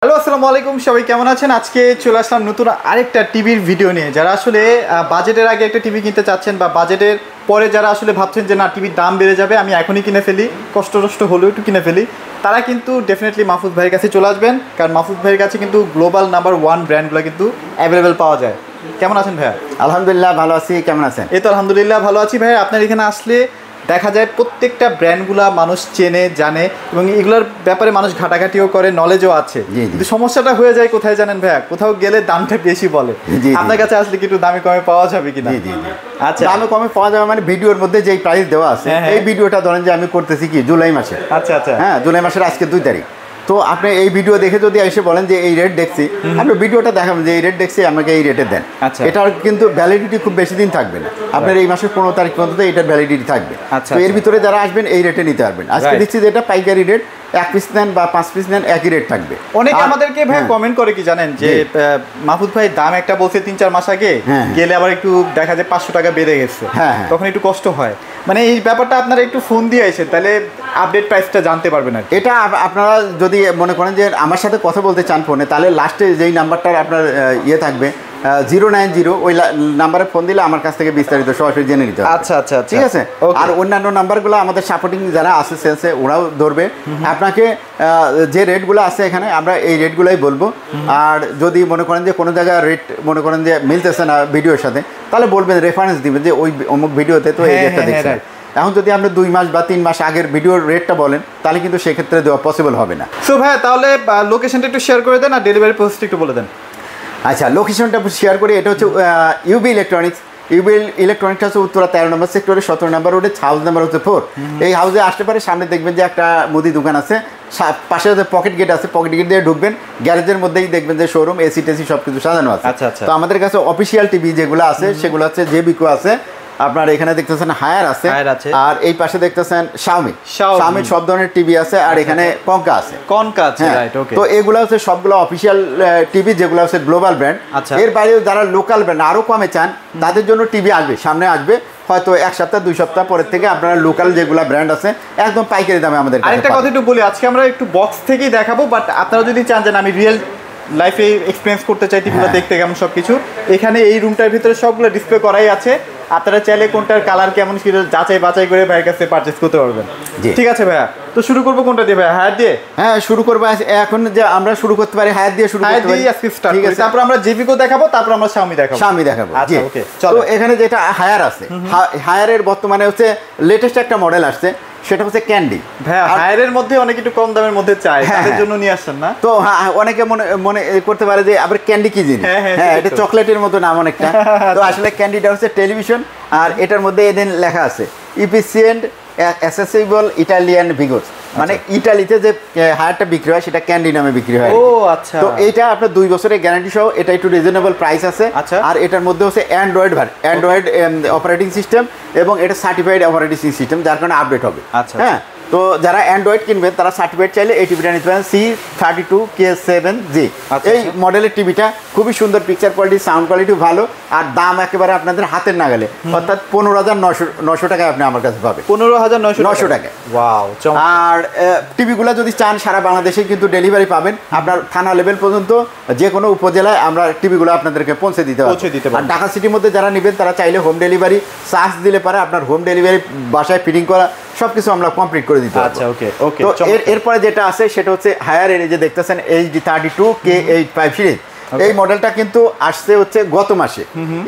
Hello আসসালামু আলাইকুম, সবাই কেমন আছেন? আজকে চলে আসলাম নতুন আরেকটা টিভির ভিডিও নিয়ে। যারা আসলে বাজেটের আগে একটা টিভি কিনতে চাচ্ছেন বা বাজেটের পরে যারা আসলে ভাবছেন যে না টিভির দাম বেড়ে যাবে, আমি এখনই কিনে ফেলি, কষ্ট হলেও একটু কিনে ফেলি, তারা কিন্তু ডেফিনেটলি মাহফুজ ভাইয়ের কাছে চলে আসবেন। কারণ মাহফুজ ভাইয়ের কাছে কিন্তু গ্লোবাল নাম্বার 1 ব্র্যান্ডগুলো কিন্তু অ্যাভেলেবেল পাওয়া যায়। কেমন আছেন ভাইয়া? আলহামদুলিল্লাহ ভালো আছি, কেমন আছেন? এই তো আলহামদুলিল্লাহ ভালো আছি ভাইয়া। আপনার এখানে আসলে দেখা যায় প্রত্যেকটা ব্র্যান্ডগুলা মানুষ চেনে জানে এবং এগুলোর ব্যাপারে মানুষ ঘাটাঘাটিও করে, নলেজও আছে। কিন্তু সমস্যাটা হয়ে যায় কোথায় জানেন ভাইয়া? কোথাও গেলে দামটা বেশি বলে। আপনার কাছে আসলে কি একটু দামে কমে পাওয়া যাবে কিনা? আচ্ছা, দামে কমে পাওয়া যাবে মানে ভিডিওর মধ্যে যেই প্রাইস দেওয়া আছে, এই ভিডিওটা ধরেন যে আমি করতেছি কি জুলাই মাসে। আচ্ছা আচ্ছা, হ্যাঁ, জুলাই মাসের আজকে 2 তারিখ। তো আপনি এই ভিডিও দেখে যদি এসে বলেন যে এই রেট দেখছি, আপনি ভিডিওটা দেখাবেন যে এই রেট দেখছি, আমাকে এই রেটে দেন। এটার কিন্তু ভ্যালিডিটি খুব বেশি দিন থাকবে না। আপনার এই মাসের 15 তারিখ পর্যন্ত এটার ভ্যালিডিটি থাকবে। তো এর ভিতরে যারা আসবেন এই রেটে নিতে পারবেন। আজকে দিচ্ছি যেটা পাইকারি রেট, 1 পিস নেন বা 5 পিস নেন একই রেট থাকবে। অনেকে আমাদেরকে ভাই কমেন্ট করে কি জানেন যে মাহফুজ ভাই দাম একটা বলছে 3-4 মাস আগে, গেলে আবার একটু দেখা যায় 500 টাকা বেড়ে গেছে, তখন একটু কষ্ট হয়। মানে এই ব্যাপারটা আপনারা একটু ফোন দিয়ে আসেন, তাহলে আপডেট প্রাইসটা জানতে পারবেন। আর এটা আপনারা যদি মনে করেন যে আমার সাথে কথা বলতে চান ফোনে, তাহলে লাস্টে যেই নাম্বারটার আপনার ইয়ে থাকবে 090, ওই নাম্বারে ফোন দিলে আমার কাছ থেকে বিস্তারিত সরাসরি জেনে নিতে হবে। আচ্ছা আচ্ছা, ঠিক আছে। আর অন্যান্য নাম্বারগুলো আমাদের সাপোর্টিং যারা আছে সেলসে, ওরাও ধরবে। আপনাকে যে রেটগুলো আছে এখানে আমরা এই রেটগুলোই বলবো। আর যদি মনে করেন যে কোনো জায়গায় রেট মনে করেন যে মিলতেছে না ভিডিওর সাথে, তাহলে বলবেন, রেফারেন্স দিবেন যে ওই অমুক ভিডিওতে তো এই রেটটা দেখছেন। এখন যদি আপনি 2 মাস বা 3 মাস আগের ভিডিওর রেটটা বলেন, তাহলে কিন্তু সেক্ষেত্রে দেওয়া পসিবল হবে না। সো ভাই তাহলে লোকেশনটা একটু শেয়ার করে দেন আর ডেলিভারি প্রসেসটা একটু বলে দেন। আচ্ছা, লোকেশনটা শেয়ার করি। এটা হচ্ছে ইউবি ইলেকট্রনিক্স। ইউবি ইলেকট্রনিক্স হচ্ছে উত্তরা 13 নম্বর সেক্টরে 17 নম্বর রোডে, হাউস নাম্বার হচ্ছে 4। এই হাউসে আসতে পারে, সামনে দেখবেন যে একটা মুদি দোকান আছে, পাশে পকেট গেট আছে, পকেট গেট দিয়ে ঢুকবেন, গ্যারেজের মধ্যেই দেখবেন যে শোরুম, এসি টেসি সব কিছু সাজানো আছে। তো আমাদের কাছে অফিসিয়াল টিভি যেগুলো আছে সেগুলো হচ্ছে জেবিকো আছে, আপনার এখানে দেখতেছেন হায়ার আছে, আর এই পাশে দেখতেছেন শাওমি সব ধরনের টিভি আছে, আর এখানে কনকা আছে। তো এগুলো হচ্ছে সবগুলো অফিসিয়াল টিভি, যেগুলো হচ্ছে গ্লোবাল ব্র্যান্ড। এর বাইরেও যারা লোকাল ব্র্যান্ড আরো কমে চান, তাদের জন্য টিভি আসবে, সামনে আসবে হয়তো 1 সপ্তাহ 2 সপ্তাহ পরের থেকে আপনারা লোকাল যেগুলো ব্র্যান্ড আছে একদম পাইকারি দামে আমাদের কাছে। আরেকটা কথা একটু বলি, আজকে আমরা একটু বক্স থেকেই দেখাবো, বাট আপনারা যদি চান যে আমি রিয়েল লাইফে এক্সপিরিয়েন্স করতে চাই টিভিগুলো দেখতে কেমন সবকিছু, এখানে এই রুমটার ভিতরে সবগুলো ডিসপ্লে করাই আছে। আপনারা চাইলে কোনটার কালার কেমন ছিল যাচাই বাছাই করে ভাইয়ের কাছে পারচেজ করতে পারবেন। ঠিক আছে ভাইয়া, তো শুরু করবো কোনটা দিয়ে ভাইয়া? হায়ার দিয়ে? হ্যাঁ, শুরু করবো এখন। যে আমরা শুরু করতে পারি হায়ার দিয়ে, শুরু করতে পারি। ঠিক আছে, তারপর আমরা জেবিকো দেখাবো, তারপর আমরা শাওমি দেখাবো। আচ্ছা ওকে, চলো। এখানে যেটা হায়ার আছে, হায়ারের বর্তমানে হচ্ছে লেটেস্ট একটা মডেল আসছে, সেটা হচ্ছে ক্যান্ডি। ভাইয়া হায়ারের মধ্যে অনেক একটু কম দামের মধ্যে চাই, তাদের জন্য নিয়ে আসছেন না? তো অনেকে মনে করতে পারে যে আবার ক্যান্ডি কি জিনিস। হ্যাঁ, এটা চকলেটের মতো নাম অনেকটা। তো আসলে ক্যান্ডিটা হচ্ছে টেলিভিশন, আর এটার মধ্যে এদিন লেখা আছে ইফিসিয়েন্ট অ্যাসেসিবল ইটালিয়ান ভিগোস, মানে ইটালিতে যে হায়ারটা বিক্রি হয় সেটা ক্যান্ডি নামে বিক্রি হয়। ও আচ্ছা। তো এটা আপনার 2 বছরের গ্যারান্টি সহ, এটা একটু রিজনেবল প্রাইস আছে। আর এটার মধ্যে হচ্ছে অ্যান্ড্রয়েড অপারেটিং সিস্টেম, এবং এটা সার্টিফাইড অপারেটিং সিস্টেম, যার কারণে আপডেট হবে। হ্যাঁ, তো যারা অ্যান্ড্রয়েড কিনবেন তারা সার্টিফাইড চাইলে এই টিভিটা নিতে পারেন, C32K7G। এই মডেলের টিভিটা খুবই সুন্দর, পিকচার কোয়ালিটি, সাউন্ড কোয়ালিটি ভালো, আর দাম একেবারে আপনাদের হাতের নাগালে, অর্থাৎ 15,900 টাকায় আপনি আমার কাছে পাবেন। 15,900 টাকা। ওয়াও। আর টিভিগুলো যদি চান সারা বাংলাদেশে কিন্তু ডেলিভারি পাবেন, আপনার থানা লেভেল পর্যন্ত যে কোনো উপজেলায় আমরা টিভিগুলো আপনাদেরকে পৌঁছে দিতে পারবো। আর ঢাকা সিটির মধ্যে যারা নেবেন তারা চাইলে হোম ডেলিভারি চার্জ দিলে পারে, আপনার হোম ডেলিভারি বাসায় ফিটিং করা সবকিছু আমরা কমপ্লিট করে দিতে পারবো। আচ্ছা ওকে ওকে। তো এরপরে যেটা আছে সেটা হচ্ছে হায়ার, এই যে দেখতেছেন HD32K85 সিরিজ। এই মডেলটা কিন্তু আসছে হচ্ছে গত মাসে।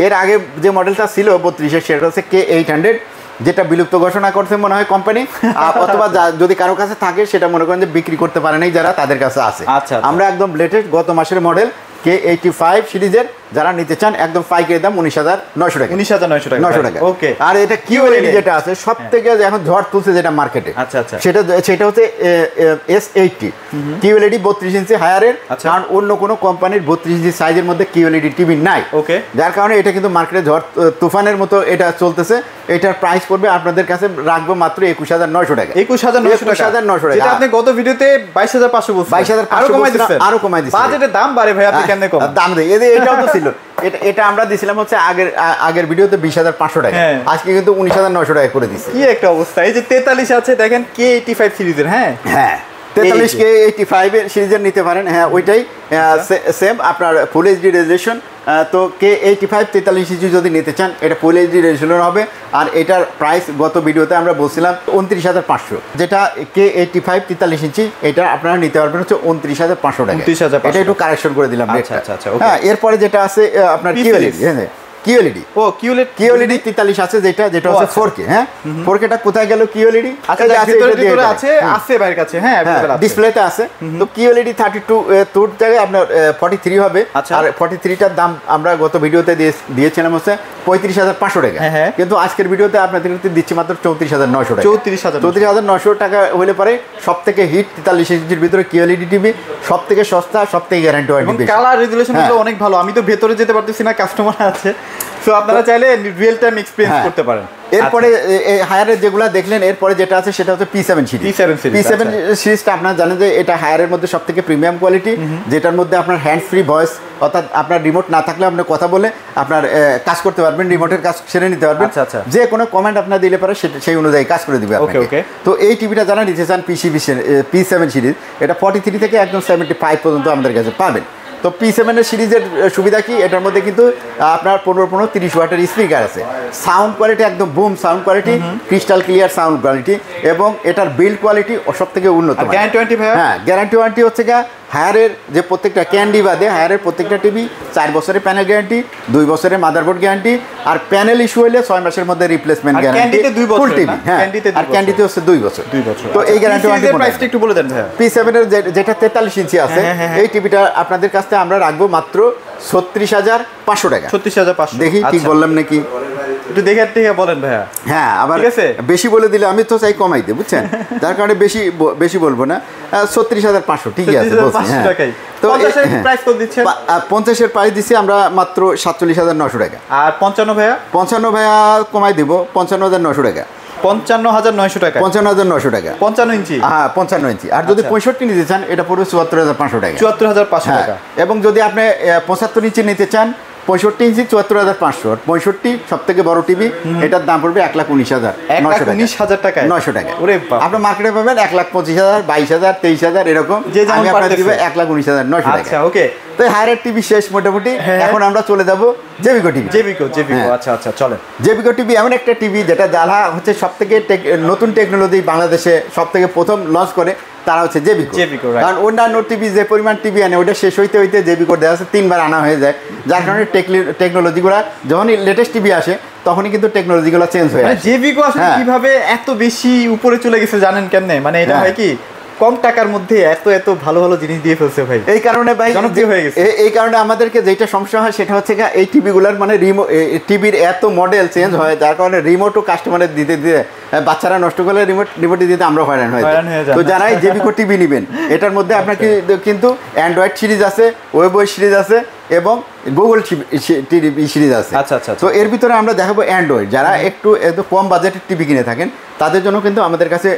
এর আগে যে মডেলটা ছিল 32-এর, সেটা হচ্ছে K800, যেটা বিলুপ্ত ঘোষণা করছে মনে হয় কোম্পানি, অথবা যদি কারো কাছে থাকে সেটা মনে করেন যে বিক্রি করতে পারে নাই, যারা তাদের কাছে আছে। আমরা একদম লেটেস্ট গত মাসের মডেল K85 সিরিজের যারা নিতে চান, একদম পাইকারি দাম 19,900 টাকা। 19,900 টাকা। ওকে। আর এটা কিউএলইডি যেটা আছে সব থেকে এখন ঝড় তুলছে যেটা মার্কেটে, সেটা হচ্ছে S80 কিউএলইডি 32 ইঞ্চি হায়ারের। কারণ অন্য কোনো কোম্পানির 32 ইঞ্চি সাইজের মধ্যে কিউএলইডি টিভি নাই। ওকে, যার কারণে এটা কিন্তু মার্কেটে ঝড় তুফানের মতো এটা চলতেছে। এটার প্রাইস পড়বে আপনাদের কাছে রাখবো মাত্র 21,900 টাকা। 21,900 টাকা। আপনি গত ভিডিওতে 22,500 বলছেন, 22,500 আরো কমাই দিচ্ছেন। বাজেটের দাম বাড়ে ভাই, আপনি কেন কম দাম দেই? এটাও তো ছিল, এটা আমরা দিছিলাম হচ্ছে আগের ভিডিওতে 20,500 টাকা, আজকে কিন্তু 19,900 টাকা করে দিছি। কি একটা অবস্থা! এই যে 43 আছে দেখেন, K85 সিরিজের। হ্যাঁ, 43K85 এর সিরিজের নিতে পারেন, হ্যাঁ ওইটাই সেম আপনার ফুল এইচডি রেজুলেশন। তো K85 43 ইঞ্চি যদি নিতে চান এটা ফুল এইচডি রেজুলেশন হবে। আর এটার প্রাইস গত ভিডিওতে আমরা বলছিলাম 29,500, যেটা K85 43 ইঞ্চি এটা আপনারা নিতে পারবেন হচ্ছে 29,500 টাকা। এটা একটু কারেকশন করে দিলাম। হ্যাঁ, এরপরে যেটা আছে আপনার QLED, হ্যাঁ QLED, QLED 43 আছে, যেটা হচ্ছে 4K। হ্যাঁ, 4K টা কোথায় গেল? QLED আছে বাইরের কাছে, হ্যাঁ ডিসপ্লেতে আছে। তো QLED 32 তোর জায়গায় আপনার 43 হবে। আর 43টার দাম আমরা গত ভিডিওতে দিয়েছিলাম হচ্ছে 35,500 টাকা, কিন্তু আজকের ভিডিওতে আপনাদের দিচ্ছি মাত্র 34,900 টাকা। 34,900 টাকা হলে পরে সব থেকে হিট 43 ইঞ্চির ভিতরে QLED টিভি সব থেকে সস্তা, সব থেকে গ্যারান্টি ওয়ারেন্টি বেশি, কালার রেজুলেশন গুলো অনেক ভালো। আমি তো ভেতরে যেতে পারতেছি না, কাস্টমার আছে, সো আপনারা চাইলে রিয়েল টাইম এক্সপেরিয়েন্স করতে পারেন। এরপরে হায়ারের যেগুলো দেখলেন, এরপরে যেটা আছে সেটা হচ্ছে P7 সিরিজটা। আপনারা জানেন যে এটা হায়ারের মধ্যে সব থেকে প্রিমিয়াম কোয়ালিটি, যেটার মধ্যে আপনার হ্যান্ড ফ্রি ভয়েস, অর্থাৎ আপনার রিমোট না থাকলে আপনি কথা বলে আপনার কাজ করতে পারবেন, রিমোটের কাজ সেরে নিতে পারবেন। যে কোনো কমেন্ট আপনার দিলে পারে সেই অনুযায়ী কাজ করে দিবে আপনাকে। তো এই টিভিটা যারা নিতে চান P7 সিরিজ, এটা 43 থেকে একদম 75 পর্যন্ত আমাদের কাছে পাবেন। তো P7 এর সিরিজের সুবিধা কি? এটার মধ্যে কিন্তু আপনার 15-30 ওয়াটের স্পিকার আছে, সাউন্ড কোয়ালিটি একদম broom sound quality, crystal clear sound quality, এবং এটার বিল্ড কোয়ালিটি সব থেকে উন্নত। হ্যাঁ, গ্যারান্টি ওয়ারেন্টি হচ্ছে গা হায়ারের যে প্রত্যেকটা ক্যান্ডি বাদে হায়ারের প্রত্যেকটা টিভি 4 বছরের প্যানেল গ্যারান্টি, 2 বছরের মাদারবোর্ড গ্যারান্টি, আর প্যানেল ইস্যু হলে 6 মাসের মধ্যে রিপ্লেসমেন্ট গ্যারান্টি ফুল টিভি। হ্যাঁ, আর ক্যান্ডিতে হচ্ছে 2 বছর। তো এই গ্যারান্টি ওয়ারেন্টি প্রাইসটা একটু বলে দেন ভাই। P7 এর যেটা 43 ইঞ্চি আছে, এই টিভিটা আপনাদের কাছে আমরা রাখবো মাত্র 36,500 টাকা। 36,500, দেখি ঠিক বললাম নাকি? একটু দেখে বলেন ভাইয়া। হ্যাঁ, আবার বেশি বলে দিলে আমি তো চাই কমাইতে, বুঝছেন, যার কারণে বেশি বলবো না। 36,500 ঠিকই আছে বলছি। হ্যাঁ, তো 50 এর প্রাইস দিচ্ছি আমরা মাত্র 47,900 টাকা। আর 55 ভাইয়া কমাই দিব 55,900 টাকা। 55,900 টাকা। 55,900 টাকা 55 ইঞ্চি। হ্যাঁ, 55 ইঞ্চি। আর যদি 65 নিতে চান এটা পড়বে 74,500 টাকা। 74,500 টাকা। এবং যদি আপনি 75 ইঞ্চি নিতে চান 65 ইঞ্চি 74,500, আর 65 সব থেকে বড় টিভি, এটার দাম পড়বে 1,19,900 টাকা। 900 টাকা আপনার মার্কেটে পাবেন 1,25,000, 22,000, 23,000 এরকম। আমি আপনাকে দিব 1,19,900 টাকা। আচ্ছা, ওকে। তো হায়ারের টিভি শেষ মোটামুটি। এখন আমরা চলে যাব জেবিকো টিভি। আচ্ছা চলেন। জেবিকো টিভি এমন একটা টিভি যেটা জ্বালা হচ্ছে সব থেকে নতুন টেকনোলজি বাংলাদেশে সব থেকে প্রথম লঞ্চ করে, তারা হচ্ছে জেবিকো। কারণ অন্যান্য টিভি যে পরিমাণ টিভি আনে ওটা শেষ হইতে জেবিকো দেখা যাচ্ছে 3 বার আনা হয়ে যায়, যার কারণে টেকনোলজিগুলো যখনই লেটেস্ট টিভি আসে তখনই কিন্তু টেকনোলজিগুলো চেঞ্জ হয়ে যায়। জেবিকো আসলে কিভাবে এত বেশি উপরে চলে গেছে জানেন কেমনে? মানে এটা হয় কি, কম টাকার মধ্যে এত ভালো ভালো জিনিস দিয়ে ফেলছে ভাই। এই কারণে ভাই জনপ্রিয় হয়ে গেছে। এই কারণে আমাদেরকে যেটা সমস্যা হয় সেটা হচ্ছে এই টিভিগুলোর মানে টিভির এত মডেল চেঞ্জ হয়, যার কারণে রিমোটও কাস্টমারের দিতে বাচ্চারা নষ্ট করলে রিমোটে দিতে আমরা হয়রান হয়ে যাই। তো যারাই জেবিকো টিভি নেবেন, এটার মধ্যে আপনার কিন্তু অ্যান্ড্রয়েড সিরিজ আছে, ওয়েবওয়েস সিরিজ আছে, এবং গুগল টিভি সিরিজ আছে। আচ্ছা। তো এর ভিতরে আমরা দেখাবো অ্যান্ড্রয়েড। যারা একটু কম বাজেটের টিভি কিনে থাকেন তাদের জন্য কিন্তু আমাদের কাছে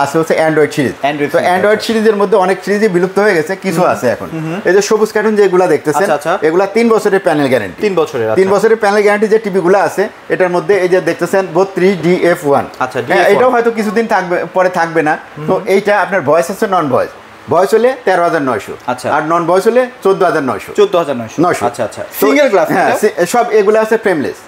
আছে হচ্ছে অ্যান্ড্রয়েড সিরিজ। তো অ্যান্ড্রয়েড সিরিজের মধ্যে অনেক সিরিজই বিলুপ্ত হয়ে গেছে, কিছু আছে এখন। এই যে সবুজ কার্টুন যেগুলো দেখতেছেন, এগুলা 3 বছরের প্যানেল গ্যারান্টি। 3 বছরের প্যানেল গ্যারান্টি যে টিভিগুলো আছে এটার মধ্যে এই যে দেখতেছেন 32DF1। আচ্ছা, এটাও হয়তো কিছুদিন পরে থাকবে না। তো এইটা আপনার ভয়েস আছে, নন ভয়েস। ভয়েস হলে 13,900, আর নন ভয়েস হলে 14,900। 14,900। আচ্ছা। Single glass. হ্যাঁ, সব এগুলো আছে ফ্রেমলেস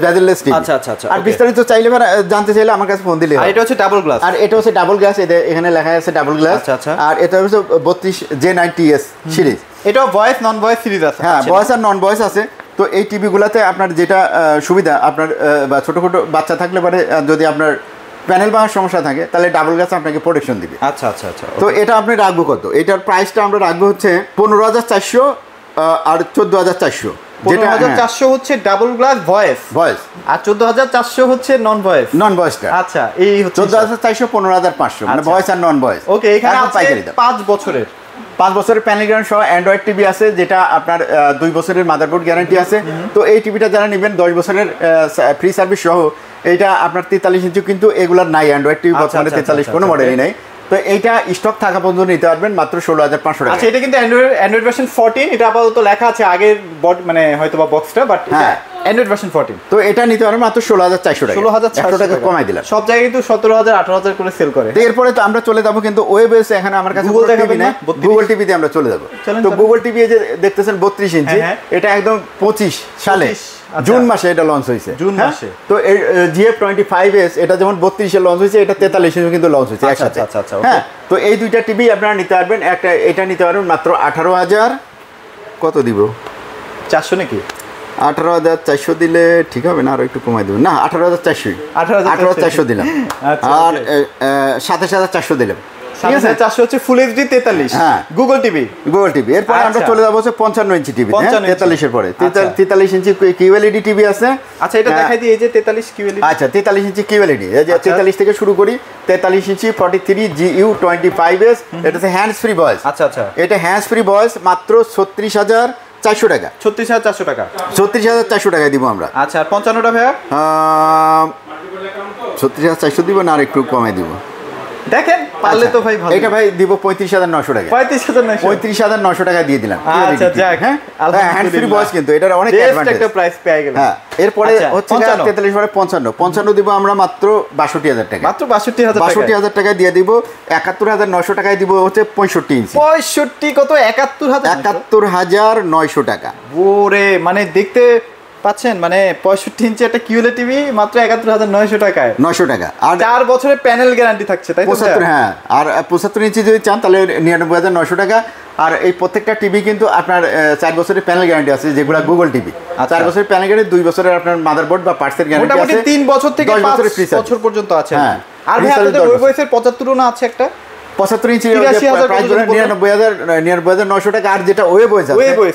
বেজেললেস টিভি। আচ্ছা। আর বিস্তারিত চাইলে জানতে চাইলে আমার কাছে ফোন দিলে হয়। আর এটা হচ্ছে ডাবল গ্লাস। আর এটা হচ্ছে ডাবল গ্লাস, এখানে লেখা আছে ডাবল গ্লাস। আচ্ছা। আর এটা হচ্ছে 32J90S সিরিজ। এটাও ভয়েস নন ভয়েস সিরিজ আছে। হ্যাঁ, ভয়েস আর নন ভয়েস আছে। তো এই টিভিগুলোতে আপনার যেটা সুবিধা, আপনার ছোট বাচ্চা থাকলে পরে যদি আপনার প্যানেল ভাঙার সমস্যা থাকে তাহলে ডাবল গ্লাস আপনাকে প্রোটেকশন দিবে। আচ্ছা। তো এটা আপনি রাখবো কত? এটার প্রাইসটা আমরা রাখবো হচ্ছে 15,400 আর 14,400। 15,400 হচ্ছে ডাবল গ্লাস ভয়েস, আর 14,400 হচ্ছে নন ভয়েসটা। আচ্ছা, এই হচ্ছে 14,400, 15,500 মানে ভয়েস আর নন ভয়েস। ওকে, এখানে আছে 5 বছরের প্যানেল গ্যারান্টি সহ অ্যান্ড্রয়েড টিভি আছে, যেটা আপনার 2 বছরের মাদারবোর্ড গ্যারান্টি আছে। তো এই টিভিটা যারা নেবেন 10 বছরের ফ্রি সার্ভিস সহ, এইটা আপনার 43 ইঞ্চি, কিন্তু এগুলার নাই অ্যান্ড্রয়েড টিভি বর্তমানে 43 কোনো মডেলই নাই। তো এইটা স্টক থাকা পর্যন্ত নিতে পারবেন মাত্র 16,500 টাকা। আচ্ছা, এটা কিন্তু অ্যান্ড্রয়েড ভার্সন 14, এটা আপাতত লেখা আছে আগের মানে হয়তো বা বক্সটা, বাট হ্যাঁ অ্যান্ড্রয়েড ভার্সন 14। তো এটা নিতে পারেন মাত্র 16,400 টাকা, 100 টাকা কমাই দিলাম। সব জায়গায় কিন্তু 17,000 18,000 করে সেল করে। তো এরপরে তো আমরা চলে যাবো কিন্তু ওয়েবএস, এখানে আমার কাছে Google দেখাবেন না, গুগল টিভিতে আমরা চলে যাবো। তো গুগল টিভি যে দেখতেছেন 32 ইঞ্চি, এটা একদম 25 সালে জুন মাসে এটা লঞ্চ হয়েছে, জুন মাসে। তো GF25s এটা যেমন 32 এ লঞ্চ হয়েছে, এটা 43 এ কিন্তু লঞ্চ হয়েছে একসাথে। হ্যাঁ, তো এই দুইটা টিভি আপনারা নিতে পারবেন। একটা এটা নিতে পারবেন মাত্র 18,000 কত দিব 400 নাকি 18,400 দিলে ঠিক হবে না, আরো একটু কমাই দেবেন না, 18,400 দিলাম। আর 27,400 দিলাম। 7,400 হচ্ছে ফুল এইচডি 43। হ্যাঁ, গুগল টিভি। এরপরে আমরা চলে যাবো হচ্ছে 55 ইঞ্চি টিভি, 43 এর পরে 43 ইঞ্চি কিউএলইডি টিভি আছে। আচ্ছা, এটা দেখাই দিই, এই যে 43 কিউএলইডি। আচ্ছা, 43 ইঞ্চি কিউএলইডি, এই যে 43 থেকে শুরু করি। 43 ইঞ্চি 43 GU25s, এটা হচ্ছে হ্যান্ডস ফ্রি ভয়েস। আচ্ছা, এটা হ্যান্ডস ফ্রি ভয়েস মাত্র 36,400 টাকা। 36,400 টাকা, 36,400 টাকায় দিব আমরা। আচ্ছা, আর 55টা ভাইয়া 36,400 দিব না, আর একটু কমাই দিব। দেখেন পারলে তো ভাই ভালো। এটা ভাই দিব 35,900 টাকা। 35,900 টাকা দিয়ে দিলাম। আচ্ছা, যাক, হ্যাঁ, হ্যান্ড ফ্রি ভয়েস কিন্তু এটার অনেক অ্যাডভান্টেজ, একটা প্রাইস পেয়ে গেল। হ্যাঁ, এরপরে হচ্ছে 43 পরে 55 দিব আমরা মাত্র 62,000 টাকা। মাত্র 62,000 টাকা দিয়ে দিব। 71,900 টাকায় দিব হচ্ছে 65 ইঞ্চি। 65 কত 71,900 টাকা। ওরে, মানে দেখতে পাচ্ছেন, মানে 65 ইঞ্চি একটা কিউএলইডি টিভি মাত্র 71,900 টাকায়। 900 টাকা আর 4 বছরের প্যানেল গ্যারান্টি থাকছে, তাই তো? 75, হ্যাঁ, আর 75 ইঞ্চি যদি চান তাহলে 99,900 টাকা। আর এই প্রত্যেকটা টিভি কিন্তু আপনার 4 বছরের প্যানেল গ্যারান্টি আছে, যেগুলো গুগল টিভি। 4 বছরের প্যানেল গ্যারান্টি, 2 বছরের আপনার মাদারবোর্ড বা পার্টসের গ্যারান্টি আছে, মোটামুটি 3 বছর থেকে 5 বছর পর্যন্ত আছে। হ্যাঁ, আর ভাই আপনাদের ওয়েবসাইটের 75 না আছে একটা 75 ইঞ্চি প্রাইস 99,900 টাকা। আর যেটা ওয়েব হয়েছে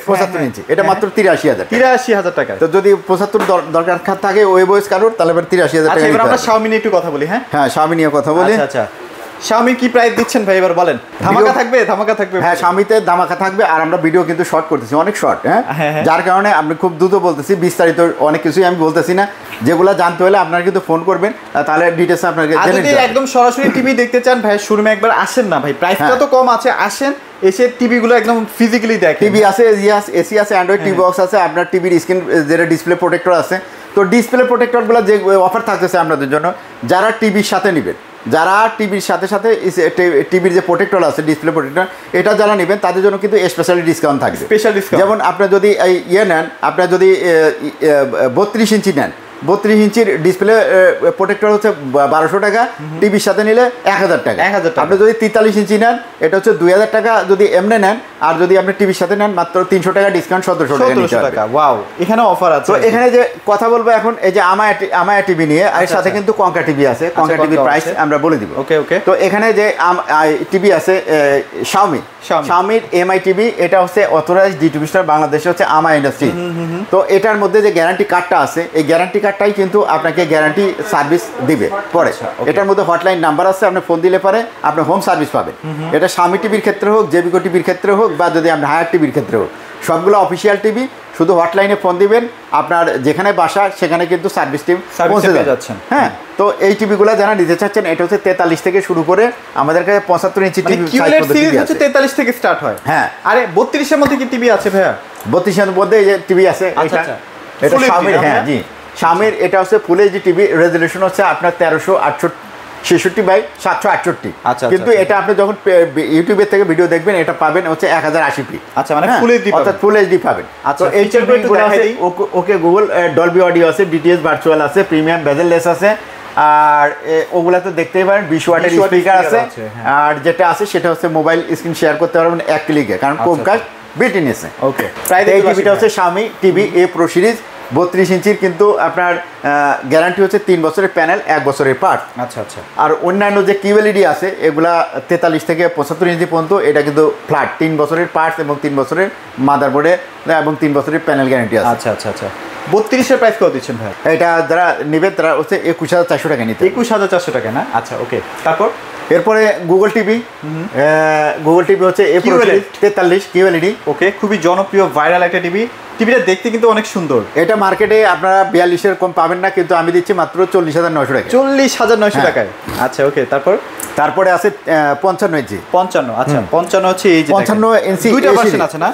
75 ইঞ্চি, এটা মাত্র 83,000 টাকা। তো যদি 75 দরকার থাকে ওয়েব হয়েছে কারোর, তাহলে 83,000 টাকা। এবার আমরা Xiaomi নিয়ে একটু কথা বলি। হ্যাঁ, Xiaomi নিয়ে কথা বলি। আচ্ছা, Xiaomi কি প্রাইস দিচ্ছেন ভাই, এবার বলেন। ধামাকা থাকবে? হ্যাঁ, Xiaomiতে ধামাকা থাকবে। আর আমরা ভিডিও কিন্তু শর্ট করতেছি, অনেক শর্ট, হ্যাঁ, যার কারণে আমি খুব দ্রুত বলতেছি, বিস্তারিত অনেক কিছুই আমি বলতেছি না। যেগুলো জানতে হলে আপনারা কিন্তু ফোন করবেন, তাহলে ডিটেইলস আপনাকে জেনে নিতে হবে। যদি একদম সরাসরি টিভি দেখতে চান ভাই, শোরুমে একবার আসেন না ভাই, প্রাইসটা তো কম আছে, আসেন, এসে টিভি গুলো একদম ফিজিক্যালি দেখেন। টিভি আছে, এসি আছে, অ্যান্ড্রয়েড টিভি বক্স আছে, আপনার টিভির স্ক্রিন যেটা ডিসপ্লে প্রোটেক্টর আছে। তো ডিসপ্লে প্রোটেক্টরগুলো যে অফার থাকতেছে আপনাদের জন্য, যারা টিভির সাথে নেবেন, যারা টিভির সাথে টিভির যে প্রোটেক্টর আছে, ডিসপ্লে প্রোটেক্টর, এটা যারা নেবেন তাদের জন্য কিন্তু স্পেশালি ডিসকাউন্ট থাকবে। যেমন আপনার যদি নেন, আপনার যদি 32 ইঞ্চি নেন, 32 ইঞ্চির ডিসপ্লে প্রোটেক্টর হচ্ছে 1200 টাকা, টিভির সাথে নিলে 1000 টাকা। আপনি যদি 43 ইঞ্চি নেন, এটা হচ্ছে 2000 টাকা যদি এমনি নেন। আর যদি আপনি টিভির সাথে নেন, মাত্র 300 টাকা ডিসকাউন্ট, 1700 টাকা। ওয়াও, এখানে অফার আছে। তো এখানে যে কথা বলবো এখন, এই যে আমায়া টিভি নিয়ে, আর সাথে কিন্তু কঙ্কা টিভি আছে। কঙ্কা টিভির প্রাইস আমরা বলে দিব। ওকে। তো এখানে যে টিভি আছে Xiaomiর MI টিভি, এটা হচ্ছে অথরাইজড ডিস্ট্রিবিউটর বাংলাদেশে হচ্ছে আমা ইন্ডাস্ট্রি। তো এটার মধ্যে যে গ্যারান্টি কার্ডটা আছে, এই গ্যারান্টি কার্ডটাই কিন্তু আপনাকে গ্যারান্টি সার্ভিস দিবে পরে। এটার মধ্যে হটলাইন নাম্বার আছে, আপনি ফোন দিলে পরে আপনি হোম সার্ভিস পাবেন। এটা Xiaomi টিভির ক্ষেত্রে হোক, জেবিকো টিভির ক্ষেত্রে হোক, বা যদি আপনি হায়ার টিভির ক্ষেত্রে হোক, সবগুলো অফিসিয়াল টিভি। শুধু হটলাইনে ফোন দিবেন, আপনার যেখানে বাসা সেখানে কিন্তু সার্ভিস টিম পৌঁছে যাচ্ছেন। হ্যাঁ, তো এই টিভিগুলো যারা নিতে চাচ্ছেন, এটা হচ্ছে 43 থেকে শুরু করে আমাদের কাছে 75 ইঞ্চি টিভি হচ্ছে 43 থেকে স্টার্ট হয়। হ্যাঁ, আরে 32 এর মধ্যে কি টিভি আছে ভাইয়া? 32 এর মধ্যে এই যে টিভি আছে, এটা Xiaomi। হ্যাঁ জি, Xiaomi এটা হচ্ছে ফুল এইচডি টিভি, রেজোলিউশন হচ্ছে আপনার 1366x768। কিন্তু এটা আপনি যখন ইউটিউবের থেকে ভিডিও দেখবেন, এটা পাবেন হচ্ছে 1080p। আচ্ছা, মানে ফুল এইচডি, অর্থাৎ ফুল এইচডি পাবেন। আচ্ছা, এই টিভিগুলো আছে ওকে গুগল ডলবি অডিও আছে, ডিটিএস ভার্চুয়াল আছে, প্রিমিয়াম বেজেললেস আছে। আর ওগুলা তো দেখতেই পারেন, 20 ওয়াটের স্পিকার আছে। আর যেটা আছে সেটা হচ্ছে মোবাইল স্ক্রিন শেয়ার করতে পারবেন এক ক্লিকে, কারণ Chromecast বিল্ট ইন আছে। ওকে, এই টিভিটা হচ্ছে Xiaomi TV A Pro series, 32 ইঞ্চির, কিন্তু আপনার গ্যারান্টি হচ্ছে 3 বছরের প্যানেল, 1 বছরের পার্ট। আচ্ছা। আর অন্যান্য যে কিউএলইডি আছে, এগুলা 43 থেকে 75 ইঞ্চি পর্যন্ত, এটা কিন্তু ফ্ল্যাট 3 বছরের পার্টস এবং 3 বছরের মাদারবোর্ডে এবং 3 বছরের প্যানেল গ্যারান্টি আছে। আচ্ছা। 32 এর প্রাইস কত দিচ্ছেন ভাই? এটা যারা নেবে তারা হচ্ছে 21,400 টাকা নিতে। 21,400 টাকা না? আচ্ছা, ওকে। তারপর এরপরে গুগল টিভি হচ্ছে A Pro 43 কিউএলইডি। ওকে, খুবই জনপ্রিয় ভাইরাল একটা টিভি। টিভিটা দেখতে কিন্তু অনেক সুন্দর। এটা মার্কেটে আপনারা 42 এর কম পাবেন না, কিন্তু আমি দিচ্ছি মাত্র 40,900 টাকা। 40,900 টাকায়? আচ্ছা, ওকে। তারপর তারপরে আছে 55 ইঞ্চি। 55, আচ্ছা 55 হচ্ছে এই যে 55 ইঞ্চি দুইটা ভার্সন আছে না?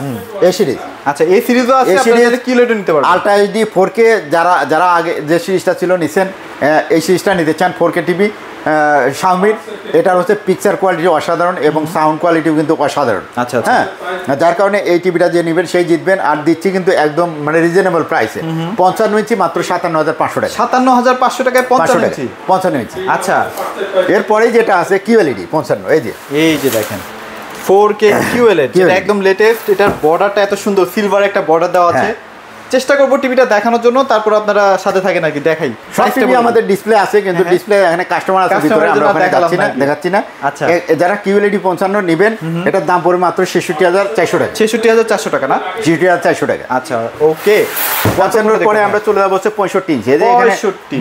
এ সিরিজ। আচ্ছা এই সিরিজও আছে, আপনারা কিলোটা নিতে পারবেন। আলট্রা এইচডি 4K যারা আগে যে সিরিজটা ছিল নিছেন, এই সিরিজটা নিতে চান 4K টিভি শাওমির, এটার হচ্ছে পিকচার কোয়ালিটি অসাধারণ এবং সাউন্ড কোয়ালিটিও কিন্তু অসাধারণ। আচ্ছা হ্যাঁ, যার কারণে এই টিভিটা যে নেবেন সেই জিতবেন। আর দিচ্ছি কিন্তু একদম মানে রিজনেবল প্রাইসে 55 ইঞ্চি মাত্র 57,500 টাকা। 57,500 টাকায় 55 ইঞ্চি। 55 ইঞ্চি। আচ্ছা এরপরে যেটা আছে QLED 55, এই যে দেখেন 4K QLED, যেটা একদম লেটেস্ট। এটার বর্ডারটা এত সুন্দর, সিলভার একটা বর্ডার দেওয়া আছে। চেষ্টা করবো টিভিটা দেখানোর জন্য, তারপর আপনারা সাথে থাকেন আর কি, দেখাই। সব টিভি আমাদের ডিসপ্লে আছে, কিন্তু ডিসপ্লে এখানে কাস্টমার আছে ভিতরে, আমরা ওখানে দেখাচ্ছি না। আচ্ছা যারা QLED 55 নেবেন, এটার দাম পড়বে মাত্র 66,400 টাকা। 66,400 টাকা না? 66,400 টাকা। আচ্ছা ওকে। 55 পরে আমরা চলে যাবো হচ্ছে 65 ইঞ্চি। এই যে এখানে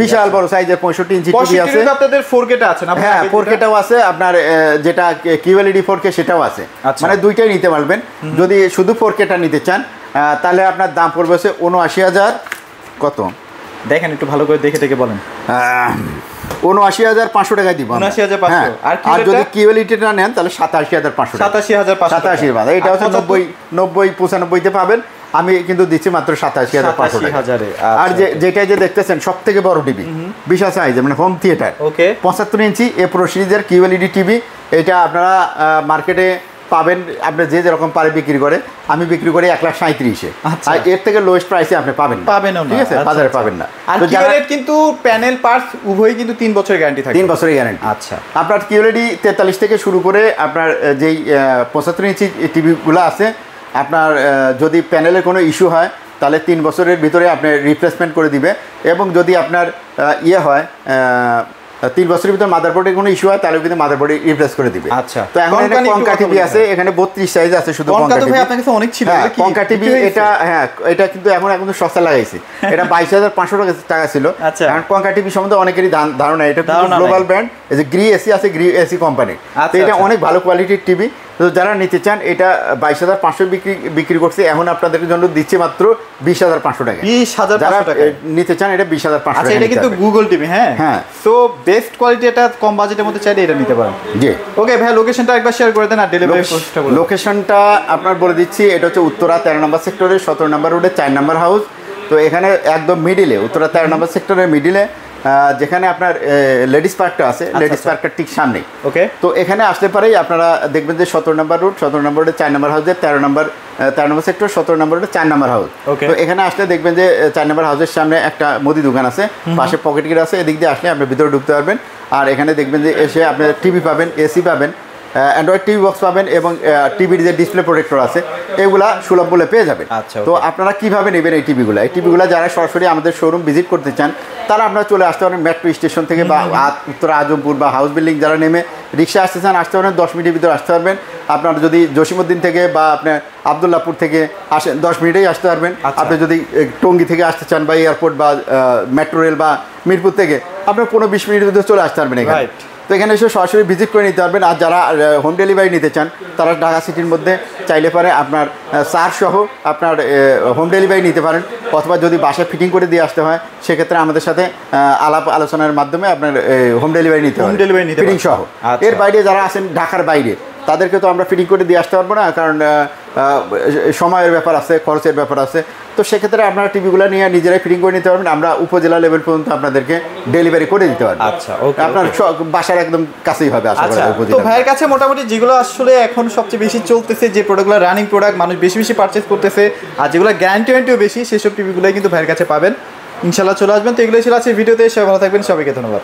বিশাল বড় সাইজের 65 ইঞ্চি টিভি আছে। আপনাদের 4K টা আছে না? হ্যাঁ 4K টাও আছে, আপনার যেটা QLED 4K সেটাও আছে, মানে দুইটাই নিতে পারবেন। যদি শুধু 4K টা নিতে চান তাহলে আপনার দাম পড়বে হচ্ছে 79,000 কত দেখেন, একটু ভালো করে দেখে বলেন। 79,500 টাকায় দিব। 79,500। আর যদি QLED টা নেন তাহলে 87,500 টাকা। 87,500। এটা হচ্ছে 90 95 তে পাবেন। আমি কিন্তু দিচ্ছি মাত্র 87,500 টাকা। আর যেটা যে দেখতেছেন সব থেকে বড় টিভি, বিশাল সাইজের, মানে হোম থিয়েটার, 75 ইঞ্চি এ প্রো সিরিজের QLED টিভি। এটা আপনারা মার্কেটে পাবেন, আপনি যে যেরকম পারে বিক্রি করে, আমি বিক্রি করি 1,37,000-এ। আর এর থেকে লোয়েস্ট প্রাইসে আপনি পাবেন না, ঠিক আছে? বাজারে পাবেন না। আর QLED কিন্তু প্যানেল পার্টস উভয়ই কিন্তু 3 বছরের গ্যারান্টি থাকে। 3 বছরের গ্যারান্টি। আচ্ছা, আপনার QLED 43 থেকে শুরু করে আপনার যেই 75 ইঞ্চি টিভিগুলো আছে, আপনার যদি প্যানেলের কোনো ইস্যু হয় তাহলে 3 বছরের ভিতরে আপনি রিপ্লেসমেন্ট করে দিবে। এবং যদি আপনার হয় 3 বছরের ভিতরে মাদারবোর্ডের কোনো ইস্যু হয় তাহলে কিন্তু মাদারবোর্ডে রিপ্লেস করে দিবে। আচ্ছা, তো এখন কনকা টিভি আছে, এখানে 32 সাইজ আছে শুধু কনকা টিভি। ভাই আপনার কাছে অনেক ছিল কনকা টিভি। এটা কিন্তু এখন সস্তা লাগাইছে। এটা 22,500 টাকা ছিল। এখন কনকা টিভি সম্বন্ধে অনেকেরই ধারণা, এটা গ্লোবাল ব্র্যান্ড, এই যে গ্রি এসি আছে, গ্রি এসি কোম্পানি। তো এটা অনেক ভালো কোয়ালিটির টিভি। তো যারা নিতে চান, এটা 22,500 বিক্রি করছে, এখন আপনাদের জন্য দিচ্ছে মাত্র 20,500 টাকা। 20,500 টাকা নিতে চান, এটা 20,500 টাকা। এটা কিন্তু গুগল টিভি। হ্যাঁ, সো বেস্ট কোয়ালিটি, এটা কম বাজেটের মধ্যে চাইলে এটা নিতে পারেন। জি ওকে ভাই, লোকেশনটা একবার শেয়ার করে দেন আর ডেলিভারি প্রসেসটা বলুন। লোকেশনটা আপনার বলে দিচ্ছি, এটা হচ্ছে উত্তরা 13 নম্বর সেক্টরের 17 নম্বর রোডে 4 নম্বর হাউস। তো এখানে একদম মিডিলে, উত্তরা 13 নম্বর সেক্টরের মিডিলে, যেখানে আপনার লেডিস পার্কটা আছে, লেডিস পার্কটার ঠিক সামনে। ওকে, তো এখানে আসলে পরেই আপনারা দেখবেন যে 17 নম্বর রোড, 17 নম্বর রোডে 4 নম্বর হাউসে 13 নম্বর সেক্টর, 17 নম্বর রোডে 4 নম্বর হাউস। তো এখানে আসলে দেখবেন যে 4 নম্বর হাউসের সামনে একটা মুদি দোকান আছে, পাশে পকেট গেট আছে। এদিক দিয়ে আসলে আপনি ভিতরে ঢুকতে পারবেন। আর এখানে দেখবেন যে এসে আপনি টিভি পাবেন, এসি পাবেন, অ্যান্ড্রয়েড টিভি বক্স পাবেন এবং টিভির যে ডিসপ্লে প্রোটেক্টর আছে এগুলা সুলভ মূল্যে পেয়ে যাবেন। তো আপনারা কিভাবে নেবেন এই টিভিগুলো? এই টিভিগুলো যারা সরাসরি আমাদের শোরুম ভিজিট করতে চান তারা আপনারা চলে আসতে পারেন মেট্রো স্টেশন থেকে, বা উত্তরা আজমপুর বা হাউস বিল্ডিং যারা নেমে রিক্সা আসতে চান আসতে পারেন, 10 মিনিটের ভিতরে আসতে পারবেন। আপনারা যদি জসিমউদ্দিন থেকে বা আপনার আবদুল্লাপুর থেকে আসেন 10 মিনিটেই আসতে পারবেন। আপনি যদি টঙ্গী থেকে আসতে চান বা এয়ারপোর্ট বা মেট্রো রেল বা মিরপুর থেকে, আপনার 15-20 মিনিটের ভিতরে চলে আসতে পারবেন এখানে। তো এখানে এসে সরাসরি ভিজিট করে নিতে পারবেন। আর যারা হোম ডেলিভারি নিতে চান তারা ঢাকা সিটির মধ্যে চাইলে পারে আপনার চার্জ সহ আপনার হোম ডেলিভারি নিতে পারেন, অথবা যদি বাসায় ফিটিং করে দিয়ে আসতে হয় সেক্ষেত্রে আমাদের সাথে আলাপ আলোচনার মাধ্যমে আপনার হোম ডেলিভারি নিতে পারেন, ফিটিং সহ। এর বাইরে যারা আছেন ঢাকার বাইরে তাদেরকে তো আমরা ফিটিং করে দিয়ে আসতে পারবো না, কারণ সময়ের ব্যাপার আছে, খরচের ব্যাপার আছে। তো সেক্ষেত্রে আপনারা টিভিগুলো নিয়ে নিজেরাই ফিটিং করে নিতে পারবেন, আমরা উপজেলা লেভেল পর্যন্ত আপনাদেরকে ডেলিভারি করে দিতে পারবো। আচ্ছা, আপনার বাসার একদম কাছেই হবে। তো ভাইয়ের কাছে মোটামুটি যেগুলো আসলে এখন সবচেয়ে বেশি চলতেছে, যে প্রোডাক্টগুলো রানিং প্রোডাক্ট, মানুষ বেশি পারচেস করতেছে, আর যেগুলো গ্যারান্টিও বেশি, সেসব টিভিগুলোই কিন্তু ভাইয়ের কাছে পাবেন। ইনশাল্লাহ চলে আসবেন। তো এগুলোই ছিল আজকের ভিডিওতে। সবাই ভালো থাকবেন, সবাইকে ধন্যবাদ।